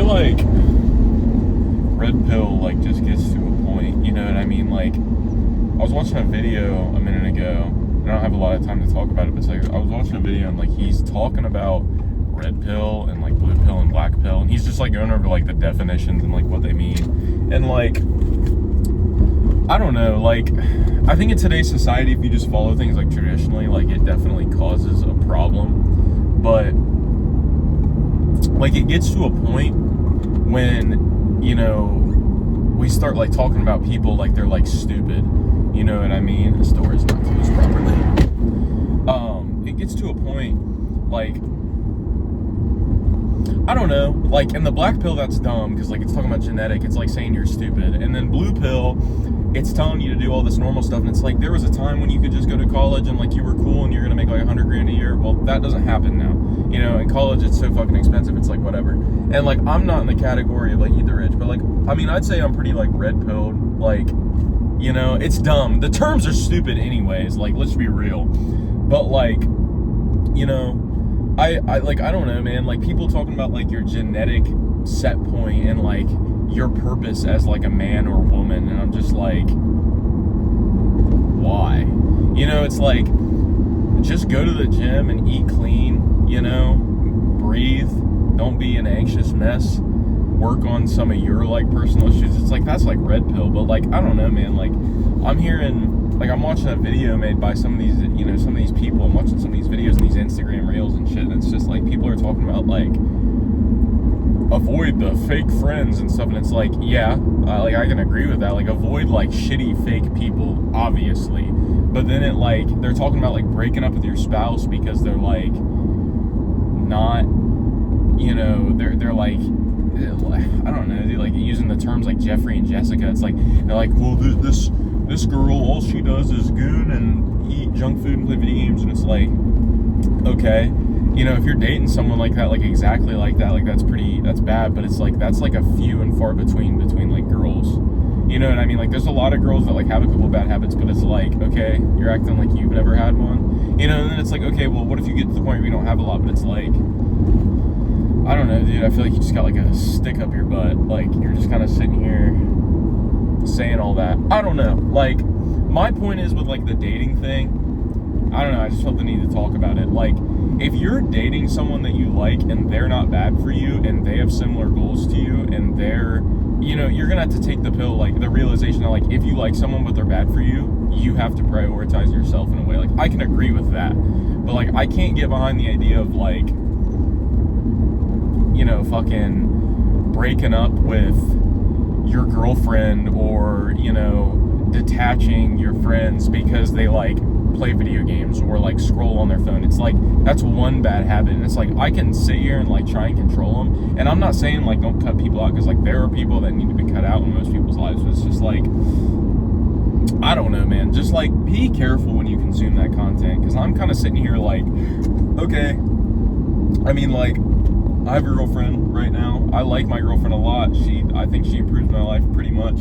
feel like red pill like just gets to a point, you know what I mean? Like, I was watching a video a minute ago, and I don't have a lot of time to talk about it, but it's like, I was watching a video and like he's talking about red pill and like blue pill and black pill, and he's just like going over like the definitions and like what they mean. And like, I don't know, like, I think in today's society, if you just follow things like traditionally, like it definitely causes a problem. But like it gets to a point when, you know, we start like talking about people like they're like stupid, you know what I mean? This door is not closed properly. It gets to a point like, I don't know, like in the black pill, that's dumb because like it's talking about genetic, it's like saying you're stupid. And then blue pill, it's telling you to do all this normal stuff, and it's like there was a time when you could just go to college and like you were cool and you're gonna make like $100,000 a year. Well, that doesn't happen now. You know, in college it's so fucking expensive, it's like whatever. And like I'm not in the category of like eat the rich, but like I mean I'd say I'm pretty like red pilled. Like, you know, it's dumb. The terms are stupid anyways, like let's be real. But like, you know, I like, I don't know, man, like people talking about like your genetic set point and like your purpose as like a man or woman, and I'm just like, why? You know, it's like, just go to the gym and eat clean, you know, breathe, don't be an anxious mess, work on some of your like personal issues. It's like, that's like red pill. But like, I don't know, man, like I'm hearing, like I'm watching a video made by some of these, you know, some of these people. I'm watching some of these videos and these Instagram reels and shit, and it's just like people are talking about like avoid the fake friends and stuff, and it's like, yeah, like I can agree with that, like avoid like shitty fake people, obviously. But then it like, they're talking about like breaking up with your spouse because they're like not, you know, they're like, I don't know, they're like using the terms like Jeffrey and Jessica. It's like, they're like, well, this girl, all she does is goon and eat junk food and play video games. And it's like, okay, you know, if you're dating someone like that, like exactly like that, like that's bad. But it's like, that's like a few and far between like girls, you know what I mean? Like there's a lot of girls that like have a couple bad habits, but it's like, okay, you're acting like you've never had one, you know? And then it's like, okay, well, what if you get to the point where you don't have a lot? But it's like, I don't know, dude, I feel like you just got like a stick up your butt, like you're just kind of sitting here saying all that. I don't know, like my point is with like the dating thing, I don't know, I just felt the need to talk about it. Like, if you're dating someone that you like and they're not bad for you and they have similar goals to you and they're, you know, you're gonna have to take the pill, like the realization that like if you like someone but they're bad for you, you have to prioritize yourself in a way. Like I can agree with that, but like I can't get behind the idea of like, you know, fucking breaking up with your girlfriend or, you know, detaching your friends because they like play video games or like scroll on their phone. It's like, that's one bad habit, and it's like I can sit here and like try and control them, and I'm not saying like don't cut people out, because like there are people that need to be cut out in most people's lives, but it's just like, I don't know, man, just like be careful when you consume that content, because I'm kind of sitting here like, okay, I mean, like I have a girlfriend right now. I like my girlfriend a lot. I think she improves my life pretty much.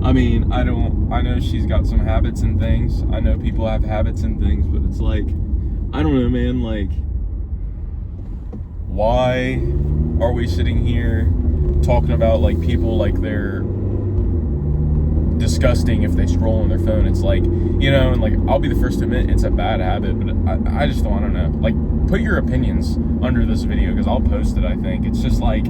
I mean, I know she's got some habits and things. I know people have habits and things, but it's like, I don't know, man, like, why are we sitting here talking about like people like they're disgusting if they scroll on their phone? It's like, you know, and like I'll be the first to admit it's a bad habit, but I just don't, I don't know. Like, put your opinions under this video because I'll post it. I think it's just like,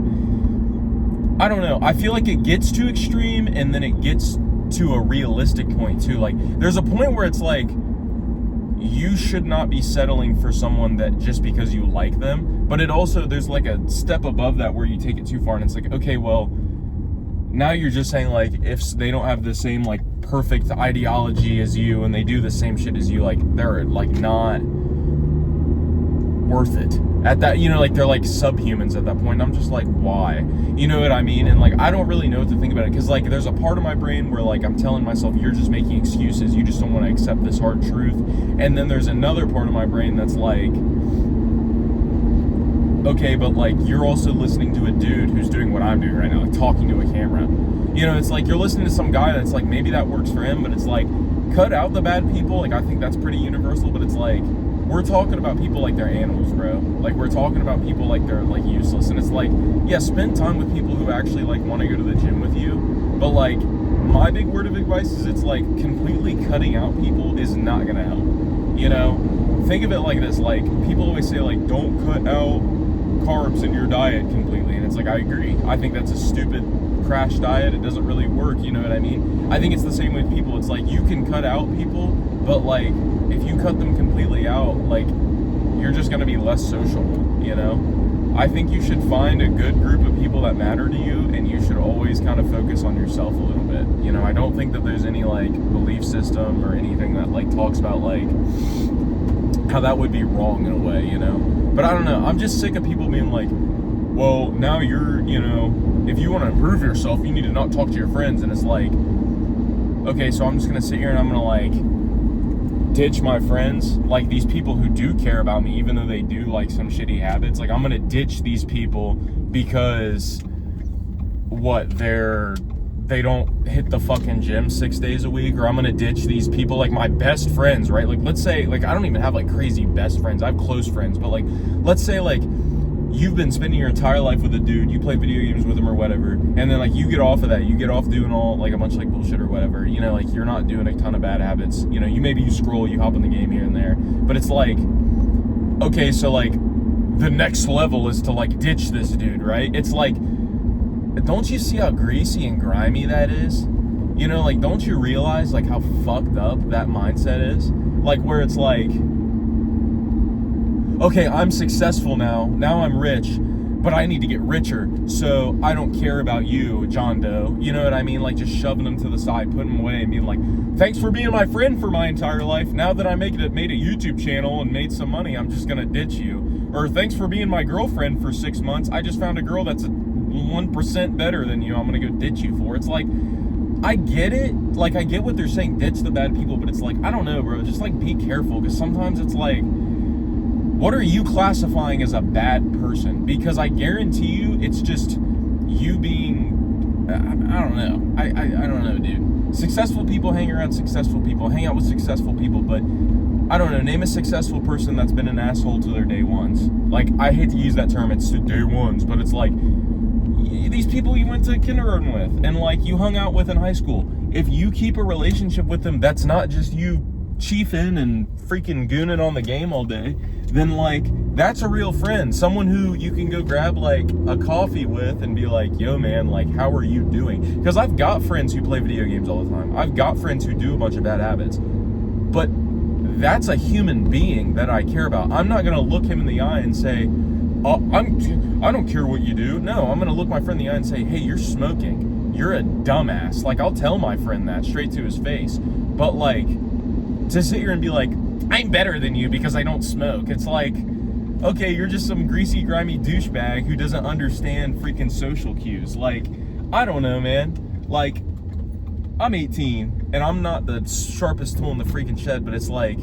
I don't know. I feel like it gets too extreme and then it gets to a realistic point too. Like there's a point where it's like you should not be settling for someone that just because you like them, but it also, there's like a step above that where you take it too far, and it's like, okay, well, now you're just saying like if they don't have the same like perfect ideology as you and they do the same shit as you, like they're like not worth it at that, you know, like they're like subhumans at that point. And I'm just like, why? You know what I mean? And like I don't really know what to think about it, because like there's a part of my brain where like I'm telling myself, you're just making excuses, you just don't want to accept this hard truth. And then there's another part of my brain that's like, okay, but like you're also listening to a dude who's doing what I'm doing right now, like talking to a camera. You know, it's like you're listening to some guy that's like, maybe that works for him, but it's like, cut out the bad people. Like I think that's pretty universal, but it's like, we're talking about people like they're animals, bro. Like, we're talking about people like they're, like, useless. And it's like, yeah, spend time with people who actually, like, want to go to the gym with you. But, like, my big word of advice is it's, like, completely cutting out people is not going to help. You know? Think of it like this. Like, people always say, like, don't cut out carbs in your diet completely. And it's like, I agree. I think that's a stupid crash diet. It doesn't really work. You know what I mean? I think it's the same with people. It's like, you can cut out people, but, like, if you cut them completely out, like, you're just going to be less sociable, you know? I think you should find a good group of people that matter to you, and you should always kind of focus on yourself a little bit. You know, I don't think that there's any, like, belief system or anything that, like, talks about, like, how that would be wrong in a way, you know? But I don't know. I'm just sick of people being like, well, now you're, you know, if you want to improve yourself, you need to not talk to your friends. And it's like, okay, so I'm just going to sit here and I'm going to, like, ditch my friends, like these people who do care about me, even though they do like some shitty habits. Like, I'm gonna ditch these people because they don't hit the fucking gym 6 days a week, or I'm gonna ditch these people, like my best friends, right? Like, let's say, like, I don't even have like crazy best friends. I have close friends, but like, let's say like you've been spending your entire life with a dude, you play video games with him or whatever, and then like you get off of that, you get off doing all like a bunch of like bullshit or whatever, you know, like you're not doing a ton of bad habits, you know, you scroll, you hop in the game here and there, but it's like, okay, so like the next level is to like ditch this dude, right? It's like, don't you see how greasy and grimy that is? You know, like, don't you realize like how fucked up that mindset is? Like, where it's like, okay, I'm successful now I'm rich, but I need to get richer, so I don't care about you, John Doe. You know what I mean? Like, just shoving them to the side, putting them away, and being like, thanks for being my friend for my entire life. Now that I made a YouTube channel and made some money, I'm just gonna ditch you. Or thanks for being my girlfriend for 6 months. I just found a girl that's 1% better than you. I'm gonna go ditch you for. It's like, I get it. Like, I get what they're saying, ditch the bad people, but it's like, I don't know, bro. Just like, be careful, because sometimes it's like, what are you classifying as a bad person? Because I guarantee you, it's just you being, I don't know. I don't know, dude. Successful people hang around successful people, hang out with successful people, but I don't know, name a successful person that's been an asshole to their day ones. Like, I hate to use that term, it's to day ones, but it's like, these people you went to kindergarten with and like you hung out with in high school, if you keep a relationship with them that's not just you chiefing and freaking gooning on the game all day, then like, that's a real friend, someone who you can go grab like a coffee with and be like, yo man, like, how are you doing? Because I've got friends who play video games all the time, I've got friends who do a bunch of bad habits, but that's a human being that I care about. I'm not gonna look him in the eye and say, oh, I don't care what you do. No, I'm gonna look my friend in the eye and say, hey, you're smoking, you're a dumbass. Like, I'll tell my friend that straight to his face. But like, to sit here and be like, I'm better than you because I don't smoke, it's like, okay, you're just some greasy, grimy douchebag who doesn't understand freaking social cues. Like, I don't know, man. Like, I'm 18 and I'm not the sharpest tool in the freaking shed, but it's like,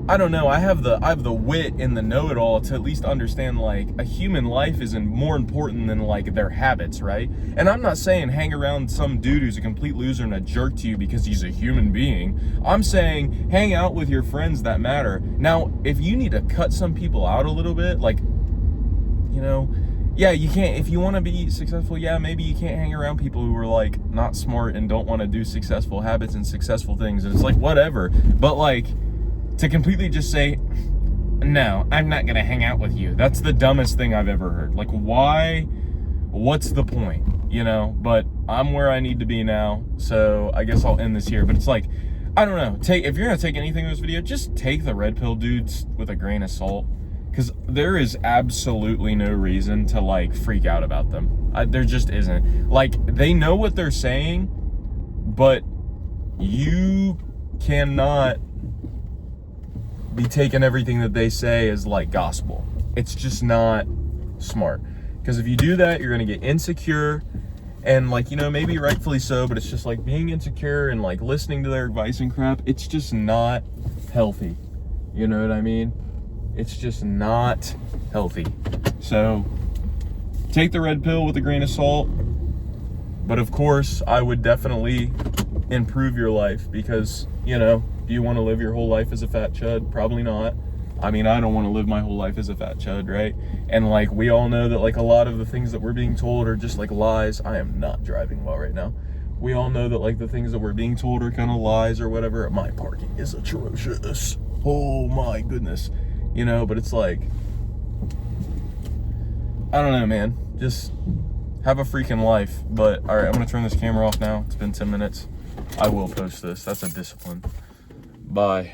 I don't know, I have the wit and the know-it-all to at least understand, like, a human life is more important than, like, their habits, right? And I'm not saying hang around some dude who's a complete loser and a jerk to you because he's a human being. I'm saying hang out with your friends that matter. Now, if you need to cut some people out a little bit, like, you know, yeah, you can't, if you want to be successful, yeah, maybe you can't hang around people who are, like, not smart and don't want to do successful habits and successful things, and it's like, whatever. But, like, to completely just say, no, I'm not gonna hang out with you, that's the dumbest thing I've ever heard. Like, why? What's the point? You know? But I'm where I need to be now, so I guess I'll end this here. But it's like, I don't know, if you're gonna take anything in this video, just take the red pill dudes with a grain of salt, because there is absolutely no reason to like freak out about them. There just isn't. Like, they know what they're saying, but you cannot be taking everything that they say as like gospel. It's just not smart, because if you do that, you're gonna get insecure, and like, you know, maybe rightfully so, but it's just like being insecure and like listening to their advice and crap, it's just not healthy. You know what I mean? It's just not healthy. So take the red pill with a grain of salt, but of course I would definitely improve your life, because, you know, do you want to live your whole life as a fat chud? Probably not. I mean, I don't want to live my whole life as a fat chud, right? And like, we all know that like a lot of the things that we're being told are just like lies. I am not driving well right now. We all know that like the things that we're being told are kind of lies or whatever. My parking is atrocious. Oh my goodness. You know, but it's like, I don't know, man. Just have a freaking life. But all right, I'm gonna turn this camera off now. It's been 10 minutes. I will post this. That's a discipline. Bye.